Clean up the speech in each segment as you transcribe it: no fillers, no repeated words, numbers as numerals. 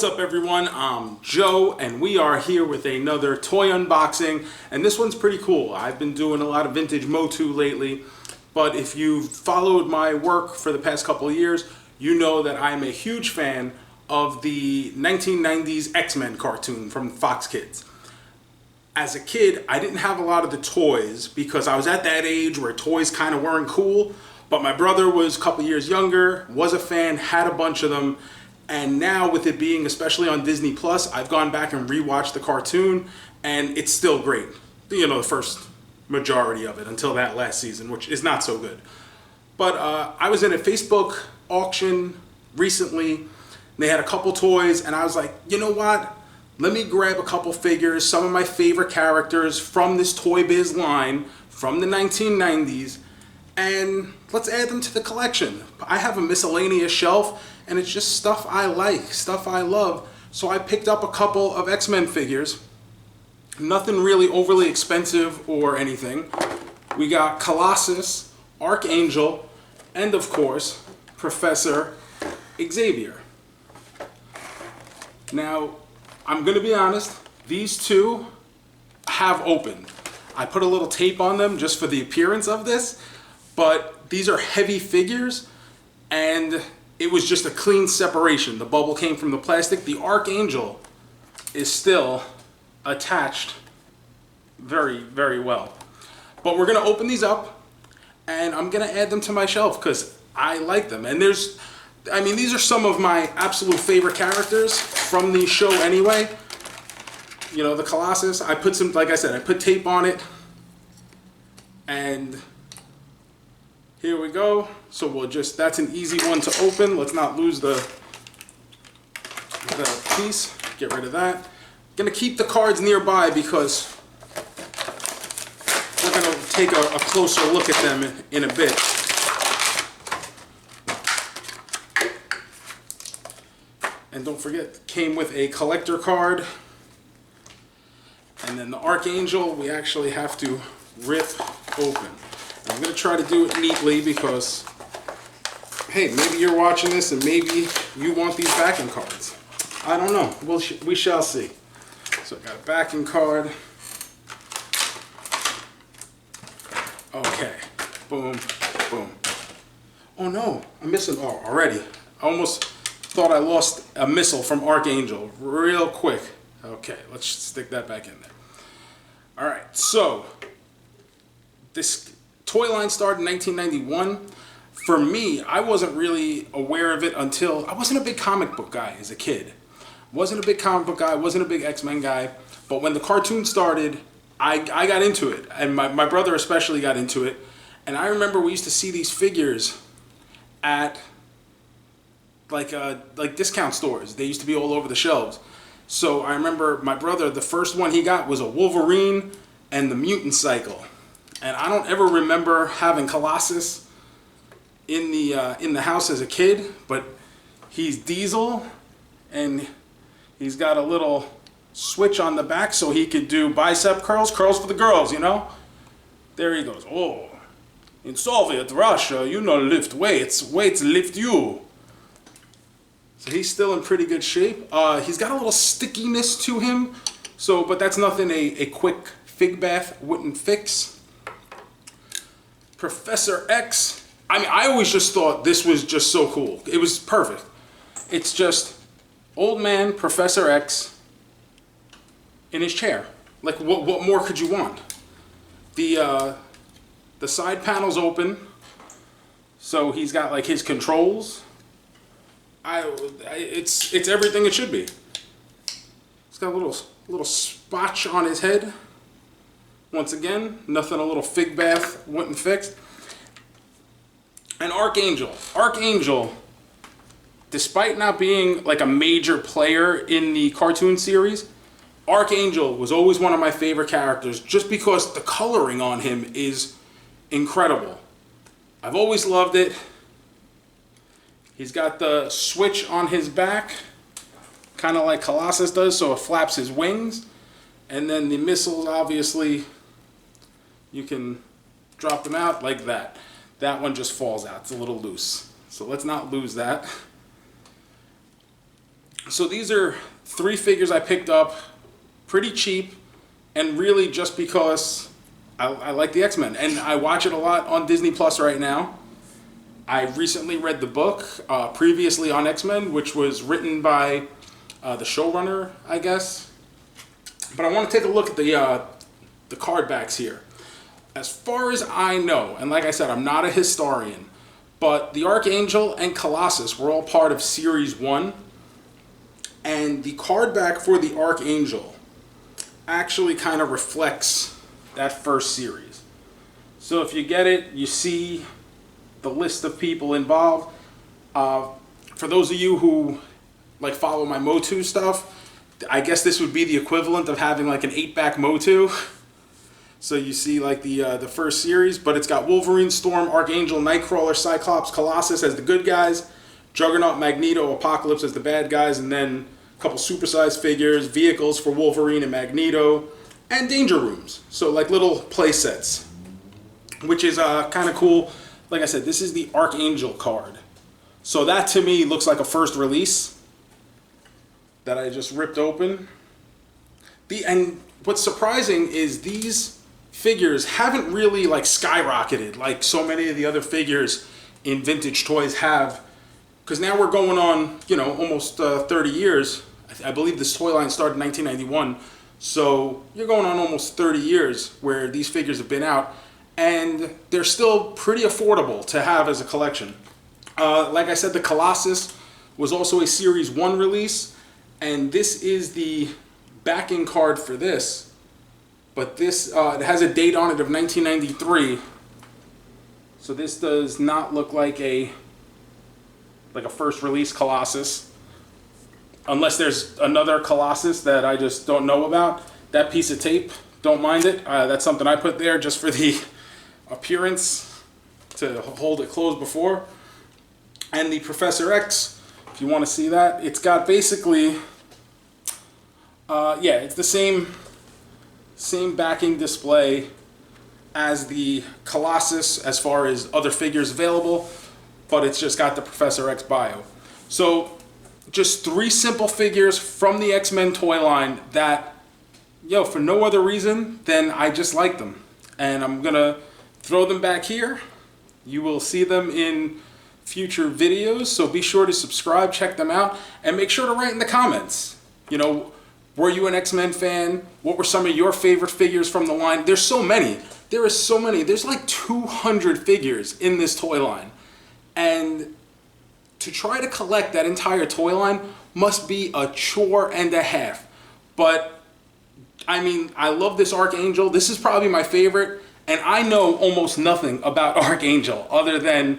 What's up everyone, I'm Joe and we are here with another toy unboxing, and this one's pretty cool. I've been doing a lot of vintage Motu lately, but if you've followed my work for the past couple of years, you know that I'm a huge fan of the 1990s X-Men cartoon from Fox Kids. As a kid, I didn't have a lot of the toys because I was at that age where toys kind of weren't cool, but my brother was a couple years younger, was a fan, had a bunch of them. And now with it being especially on Disney Plus, I've gone back and rewatched the cartoon and it's still great. You know, the first majority of it until that last season, which is not so good. But I was in a Facebook auction recently and they had a couple toys and I was like, you know what? Let me grab a couple figures, some of my favorite characters from this ToyBiz line from the 1990s, and let's add them to the collection. I have a miscellaneous shelf and it's just stuff I like, stuff I love. So I picked up a couple of X-Men figures. Nothing really overly expensive or anything. We got Colossus, Archangel, and of course, Professor Xavier. Now, I'm gonna be honest, these two have opened. I put a little tape on them just for the appearance of this, but these are heavy figures and it was just a clean separation. The bubble came from the plastic. The Archangel is still attached very, very well. But we're gonna open these up and I'm gonna add them to my shelf because I like them. And these are some of my absolute favorite characters from the show anyway. You know, the Colossus, I put some, like I said, I put tape on it. And here we go. So we'll just, that's an easy one to open. Let's not lose the piece. Get rid of that. Gonna keep the cards nearby because we're gonna take a closer look at them in a bit. And don't forget, came with a collector card. And then the Archangel, we actually have to rip open. I'm going to try to do it neatly because, hey, maybe you're watching this and maybe you want these backing cards. I don't know. We shall see. So I got a backing card. Okay. Boom. Boom. Oh no, I'm missing already. I almost thought I lost a missile from Archangel real quick. Okay, let's stick that back in there. All right, so this toy line started in 1991. For me, I wasn't really aware of it until, I wasn't a big comic book guy as a kid. Wasn't a big comic book guy, wasn't a big X-Men guy, but when the cartoon started, I got into it, and my brother especially got into it. And I remember we used to see these figures at like discount stores. They used to be all over the shelves. So I remember my brother, the first one he got was a Wolverine and the Mutant Cycle. And I don't ever remember having Colossus in the house as a kid, but he's Diesel and he's got a little switch on the back so he could do bicep curls for the girls, you know? There he goes. Oh, in Soviet Russia, you know, lift weights lift you. So he's still in pretty good shape. He's got a little stickiness to him, so, but that's nothing a quick fig bath wouldn't fix. Professor X, I always just thought this was just so cool. It was perfect. It's just old man Professor X in his chair. Like, what more could you want? The side panel's open, so he's got like his controls. It's everything it should be. He's got a little spotch on his head. Once again, nothing a little fig bath wouldn't fix. And Archangel, despite not being like a major player in the cartoon series, Archangel was always one of my favorite characters just because the coloring on him is incredible. I've always loved it. He's got the switch on his back, kind of like Colossus does, so it flaps his wings. And then the missiles, obviously, you can drop them out like that. That one just falls out. It's a little loose. So let's not lose that. So these are 3 figures I picked up pretty cheap, and really just because I like the X-Men and I watch it a lot on Disney Plus right now. I recently read the book previously on X-Men, which was written by the showrunner, I guess. But I want to take a look at the card backs here. As far as I know, and like I said, I'm not a historian, but the Archangel and Colossus were all part of Series 1. And the card back for the Archangel actually kind of reflects that first series. So if you get it, you see the list of people involved. For those of you who like follow my Motu stuff, I guess this would be the equivalent of having like an 8-back Motu. So you see like the first series, but it's got Wolverine, Storm, Archangel, Nightcrawler, Cyclops, Colossus as the good guys, Juggernaut, Magneto, Apocalypse as the bad guys, and then a couple supersized figures, vehicles for Wolverine and Magneto, and danger rooms. So like little play sets, which is kind of cool. Like I said, this is the Archangel card. So that to me looks like a first release that I just ripped open. And what's surprising is these figures haven't really like skyrocketed like so many of the other figures in vintage toys have, because now we're going on, you know, almost 30 years. I believe this toy line started in 1991. So you're going on almost 30 years where these figures have been out, and they're still pretty affordable to have as a collection. Like I said, the Colossus was also a Series 1 release, and this is the backing card for this. But this it has a date on it of 1993. So this does not look like a first release Colossus. Unless there's another Colossus that I just don't know about. That piece of tape, don't mind it. That's something I put there just for the appearance to hold it closed before. And the Professor X, if you want to see that, it's got basically, yeah, it's the same backing display as the Colossus as far as other figures available, but it's just got the Professor X bio. So just 3 simple figures from the X-Men toy line that, for no other reason than I just like them. And I'm gonna throw them back here. You will see them in future videos, so be sure to subscribe, check them out, and make sure to write in the comments. Were you an X-Men fan? What were some of your favorite figures from the line? There's so many. There is so many. There's like 200 figures in this toy line. And to try to collect that entire toy line must be a chore and a half. But, I mean, I love this Archangel. This is probably my favorite. And I know almost nothing about Archangel other than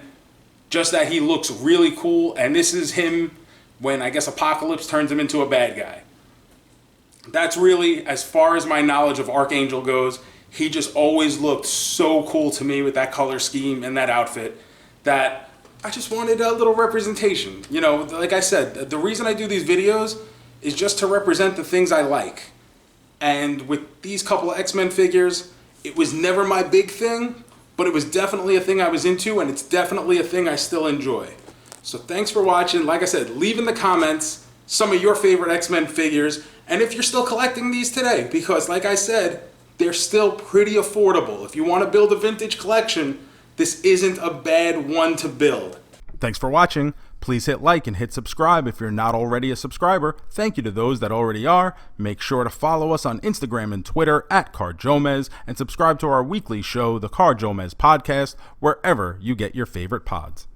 just that he looks really cool. And this is him when, I guess, Apocalypse turns him into a bad guy. That's really, as far as my knowledge of Archangel goes, he just always looked so cool to me with that color scheme and that outfit that I just wanted a little representation. Like I said, the reason I do these videos is just to represent the things I like. And with these couple of X-Men figures, it was never my big thing, but it was definitely a thing I was into, and it's definitely a thing I still enjoy. So thanks for watching. Like I said, leave in the comments some of your favorite X-Men figures, and if you're still collecting these today, because like I said, they're still pretty affordable. If you want to build a vintage collection, this isn't a bad one to build. Thanks for watching. Please hit like and hit subscribe if you're not already a subscriber. Thank you to those that already are. Make sure to follow us on Instagram and Twitter @CarJomez, and subscribe to our weekly show, the Car Jomez Podcast, wherever you get your favorite pods.